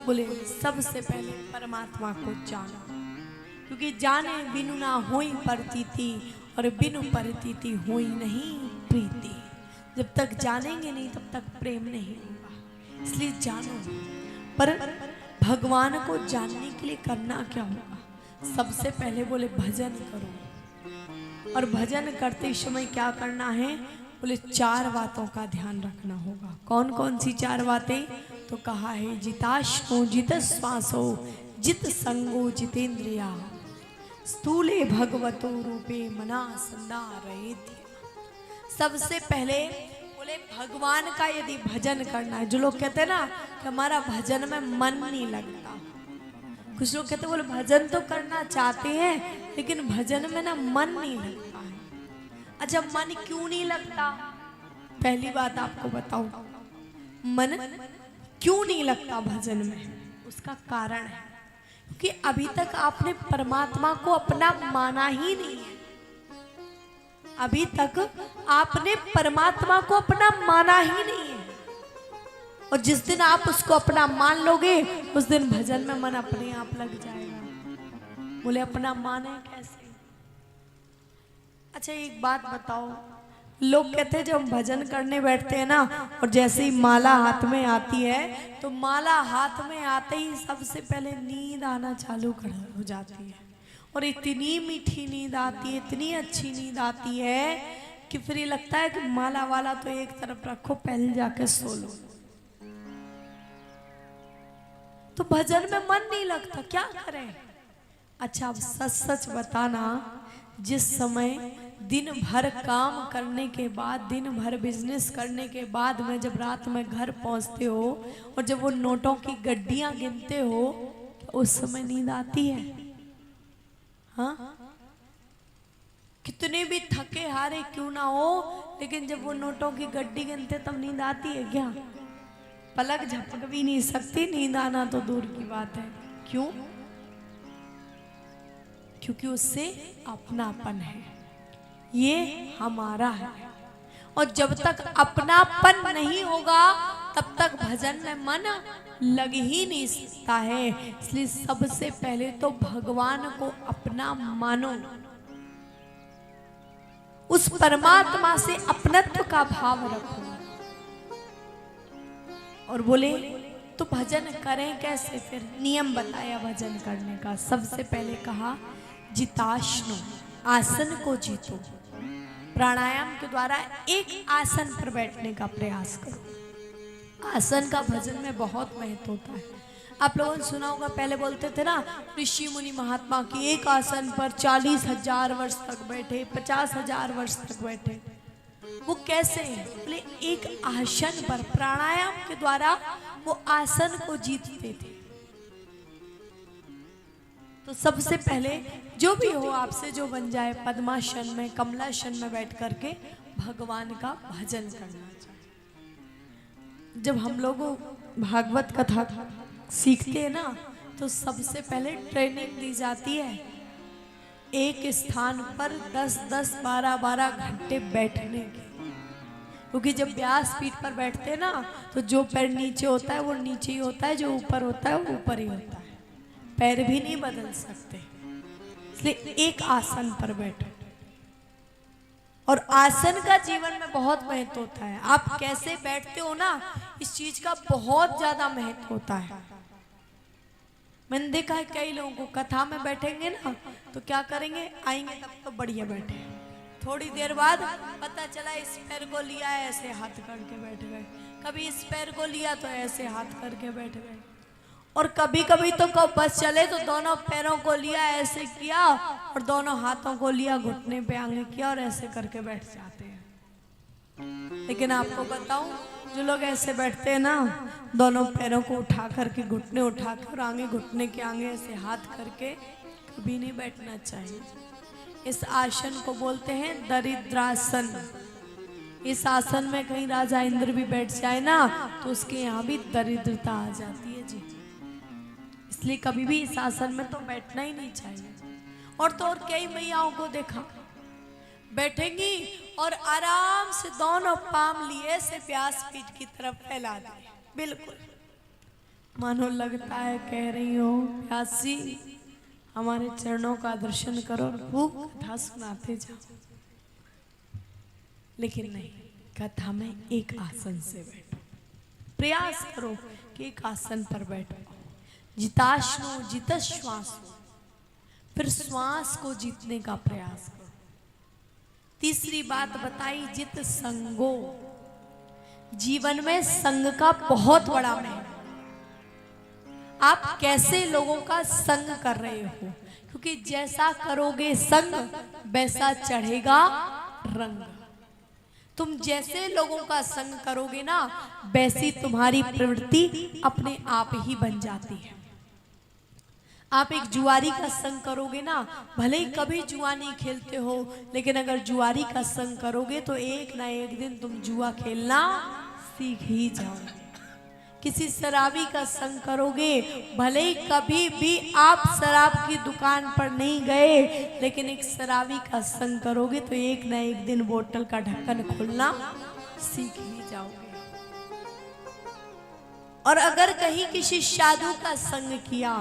बोले सबसे पहले परमात्मा को जानो, क्योंकि जाने बिनु ना होई प्रतीति और बिनु प्रतीति होई नहीं प्रीति। जब तक जानेंगे नहीं तब तक प्रेम नहीं होगा, इसलिए जानो। पर भगवान को जानने के लिए करना क्या होगा? सबसे पहले बोले भजन करो, और भजन करते समय क्या करना है? बोले 4 बातों का ध्यान रखना होगा। कौन कौन सी 4 बातें? तो कहा है जिताश्नो जित श्वासो जित संगो जितेंद्रिया स्थूले भगवतो रूपे मना संदा रहे। सबसे पहले बोले भगवान का यदि भजन करना है, जो लोग कहते हैं ना कि हमारा भजन में मन नहीं लगता, कुछ लोग कहते हैं बोले भजन तो करना चाहते हैं लेकिन भजन में ना मन नहीं लगता है। अच्छा, मन क्यों नहीं लगता? पहली बात आपको बताऊं, मन क्यों नहीं लगता भजन में? उसका कारण है क्योंकि अभी तक आपने परमात्मा को अपना माना ही नहीं है। अभी तक आपने परमात्मा को अपना माना ही नहीं है, और जिस दिन आप उसको अपना मान लोगे उस दिन भजन में मन अपने आप लग जाएगा। बोले अपना माने कैसे? अच्छा, एक बात बताओ, लोग कहते हैं जब हम भजन करने बैठते हैं ना, और जैसे ही माला हाथ में आती है तो माला हाथ में आते ही सबसे पहले नींद आना चालू हो जाती है, और इतनी मीठी नींद आती है, इतनी अच्छी नींद आती है कि फिर ये लगता है कि माला वाला तो एक तरफ रखो, पहले जाके सो लो। तो भजन में मन नहीं लगता, क्या करें? अच्छा, अब सच सच बताना, जिस समय दिन भर काम करने के बाद, दिन भर बिजनेस करने के बाद में जब रात में घर पहुंचते हो और जब वो नोटों की गड्डियां गिनते हो, उस समय नींद आती है? हाँ, कितने भी थके हारे क्यों ना हो, लेकिन जब वो नोटों की गड्डी गिनते तब नींद आती है क्या? पलक झपक भी नहीं सकती, नींद आना तो दूर की बात है। क्यों? क्योंकि उससे अपनापन है, ये हमारा है, और जब तक अपनापन नहीं होगा तब तक भजन में मन लग ही नहीं सकता है। इसलिए सबसे पहले तो भगवान को अपना मानो, उस परमात्मा से अपनत्व का भाव रखो। और बोले तो भजन करें कैसे? फिर नियम बताया भजन करने का। सबसे पहले कहा जिताश्नो, आसन को जीतो। प्राणायाम के द्वारा एक आसन पर बैठने का प्रयास करो। आसन का भजन में बहुत महत्व होता है। आप लोगों ने सुना होगा, पहले बोलते थे ना ऋषि मुनि महात्मा की एक आसन पर 40,000 वर्ष तक बैठे, 50,000 वर्ष तक बैठे। वो कैसे हैं? बोले एक आसन पर प्राणायाम के द्वारा वो आसन को जीतते थे। तो सबसे पहले जो भी हो आपसे जो बन जाए, पद्मासन में, कमलासन में बैठ करके भगवान का भजन करना चाहिए। जब हम लोग भागवत कथा सीखते हैं ना, तो सबसे पहले ट्रेनिंग दी जाती है एक स्थान पर 10-10, 12-12 घंटे बैठने की। क्योंकि जब व्यास पीठ पर बैठते हैं ना, तो जो पैर नीचे होता है वो नीचे ही होता है, जो ऊपर होता है वो ऊपर ही होता है, पैर भी नहीं बदल सकते। इसलिए एक आसन पर बैठो, और आसन का जीवन में बहुत महत्व होता है। आप कैसे बैठते हो ना, इस चीज का बहुत ज्यादा महत्व होता है। मैंने देखा है कई लोगों को कथा में बैठेंगे ना तो क्या करेंगे, आएंगे तब तो बढ़िया बैठे, थोड़ी देर बाद पता चला इस पैर को लिया ऐसे हाथ करके बैठ गए, कभी इस पैर को लिया तो ऐसे हाथ करके बैठ गए, और कभी कभी तो बस चले तो दोनों पैरों को लिया ऐसे किया और दोनों हाथों को लिया घुटने पे आगे किया और ऐसे करके बैठ जाते हैं। लेकिन आपको बताऊं, जो लोग ऐसे बैठते हैं ना, दोनों पैरों को उठा करके, घुटने उठा कर आगे, घुटने के आगे ऐसे हाथ करके कभी नहीं बैठना चाहिए। इस आसन को बोलते हैं दरिद्रासन। इस आसन में कहीं राजा इंद्र भी बैठ जाए ना तो उसके यहाँ भी दरिद्रता आ जाती है जी। इसलिए कभी भी इस आसन में तो बैठना ही नहीं चाहिए। और तो और कई मैयाओं को देखा बैठेंगी और आराम से दोनों पाम लिए से व्यास पीठ की तरफ फैला दे, बिल्कुल मानो लगता है कह रही हो प्यासी हमारे चरणों का दर्शन करो और खूब कथा सुनाते जाओ, लेकिन नहीं, कथा में एक आसन से बैठो। प्रयास करो कि एक आसन पर बैठो। जिताश्नो जित श्वास, फिर श्वास को जीतने का प्रयास करो। तीसरी बात बताई जित संगो, जीवन में संग का बहुत बड़ा महत्व। आप कैसे लोगों का संग कर रहे हो, क्योंकि जैसा करोगे संग वैसा चढ़ेगा रंग। तुम जैसे लोगों का संग करोगे ना, वैसी तुम्हारी प्रवृत्ति अपने आप ही बन जाती है। आप एक जुआरी का संग करोगे ना, भले ही कभी जुआ नहीं खेलते हो, लेकिन अगर जुआरी का संग करोगे तो एक ना एक दिन तुम जुआ खेलना सीख ही जाओगे। किसी शराबी का संग करोगे, भले ही कभी भी आप शराब की दुकान पर नहीं गए, लेकिन एक शराबी का संग करोगे तो एक ना एक दिन बोतल का ढक्कन खोलना सीख ही जाओगे। और अगर कहीं किसी साधु का संग किया,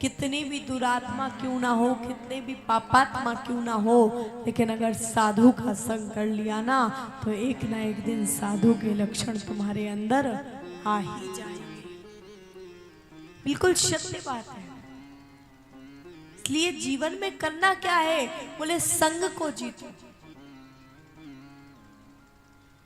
कितनी भी दुरात्मा क्यों ना हो, कितने भी पापात्मा क्यों ना हो, लेकिन अगर साधु का संग कर लिया ना, तो एक ना एक दिन साधु के लक्षण तुम्हारे अंदर आ ही जाएंगे। बिल्कुल सत्य बात है। इसलिए जीवन में करना क्या है, बोले संग को जीतो,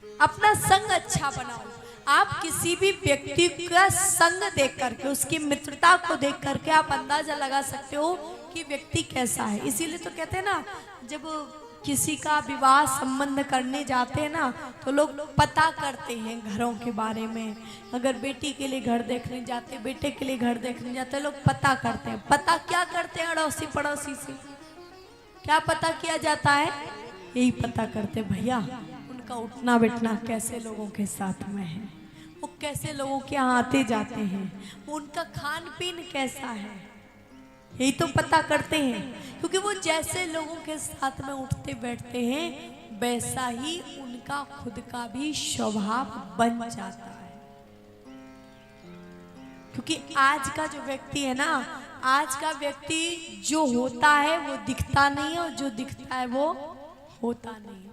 अपना संग अच्छा बनाओ। आप किसी भी व्यक्ति का संग देख करके, उसकी मित्रता को देख करके आप अंदाजा लगा सकते हो कि व्यक्ति कैसा है। इसीलिए तो कहते हैं ना, जब किसी का विवाह संबंध करने जाते हैं ना, तो लोग पता करते हैं घरों के बारे में। अगर बेटी के लिए घर देखने जाते, बेटे के लिए घर देखने जाते, लोग पता करते हैं। पता क्या करते हैं, अड़ोसी पड़ोसी से क्या पता किया जाता है, यही पता करते भैया उनका उठना बैठना कैसे लोगों के साथ में है, वो कैसे लोगों के यहाँ आते जाते हैं, उनका खान पीन कैसा है, यही तो पता करते हैं। क्योंकि वो जैसे लोगों के साथ में उठते बैठते हैं, वैसा ही उनका खुद का भी स्वभाव बन जाता है। क्योंकि आज का जो व्यक्ति है ना, आज का व्यक्ति जो होता है वो दिखता नहीं है, और जो दिखता है वो होता नहीं है।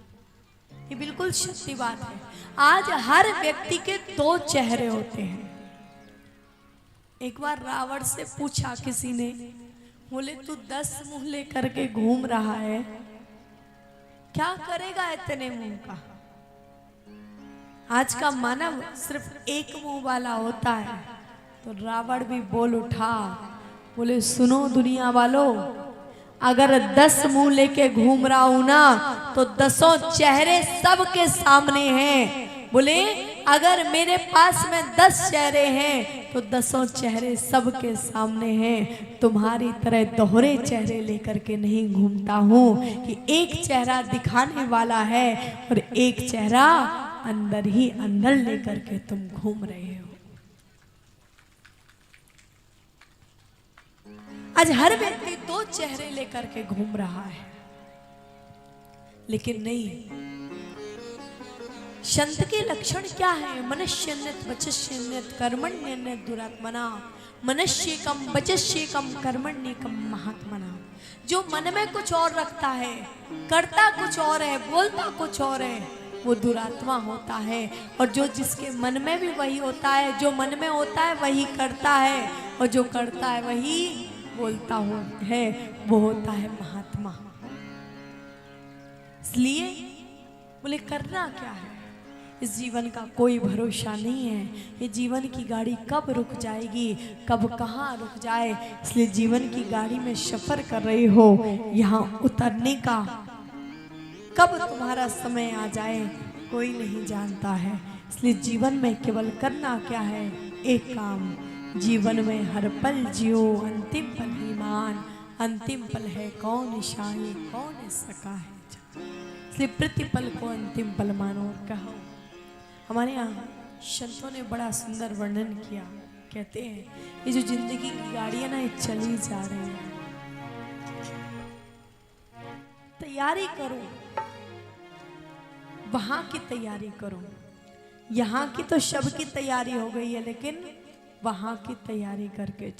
ये बिल्कुल सच्ची बात है। आज हर व्यक्ति के दो चेहरे होते हैं। एक बार रावण से पूछा किसी ने, बोले तू 10 मुंह लेकर के घूम रहा है, क्या करेगा इतने मुंह का। आज का मानव सिर्फ एक मुंह वाला होता है। तो रावण भी बोल उठा, बोले सुनो दुनिया वालों, अगर 10 मुंह लेके घूम रहा हूं ना, तो 10 चेहरे सबके सामने हैं। बोले अगर मेरे पास में 10 चेहरे हैं, तो 10 चेहरे सबके सामने हैं। तुम्हारी तरह दोहरे चेहरे लेकर के नहीं घूमता हूं कि एक चेहरा दिखाने वाला है और एक चेहरा अंदर ही अंदर लेकर के तुम घूम रहे हो। आज हर व्यक्ति 2 चेहरे लेकर के घूम रहा है, लेकिन नहीं। संत के लक्षण क्या है, मनुष्यन्यत वचस्यन्यत कर्मण्यन्यत दुरात्मना, मनुष्येकम वचस्येकम कर्मण्येकम महात्मना। जो मन में कुछ और रखता है, करता कुछ और है, बोलता कुछ और है, वो दुरात्मा होता है। और जो जिसके मन में भी वही होता है, जो मन में होता है वही करता है, और जो करता है वही बोलता है, वो होता है महात्मा। इसलिए बोले करना क्या है, इस जीवन का कोई भरोसा नहीं है। ये जीवन की गाड़ी कब रुक जाएगी, कब कहाँ रुक जाए। इसलिए जीवन की गाड़ी में सफर कर रहे हो, यहाँ उतरने का कब तुम्हारा समय आ जाए कोई नहीं जानता है। इसलिए जीवन में केवल करना क्या है, एक काम, जीवन में हर पल जियो अंतिम पल ही मान। अंतिम पल है कौन शाही कौन सका है, इसलिए प्रतिपल को अंतिम पल मानो। और कहो, हमारे यहाँ संतों ने बड़ा सुंदर वर्णन किया। कहते हैं ये जो जिंदगी की गाड़ी है ना, ये चली जा रही है, तैयारी करो, वहां की तैयारी करो। यहाँ की तो शब की तैयारी हो गई है, लेकिन वहाँ की तैयारी करके चलो।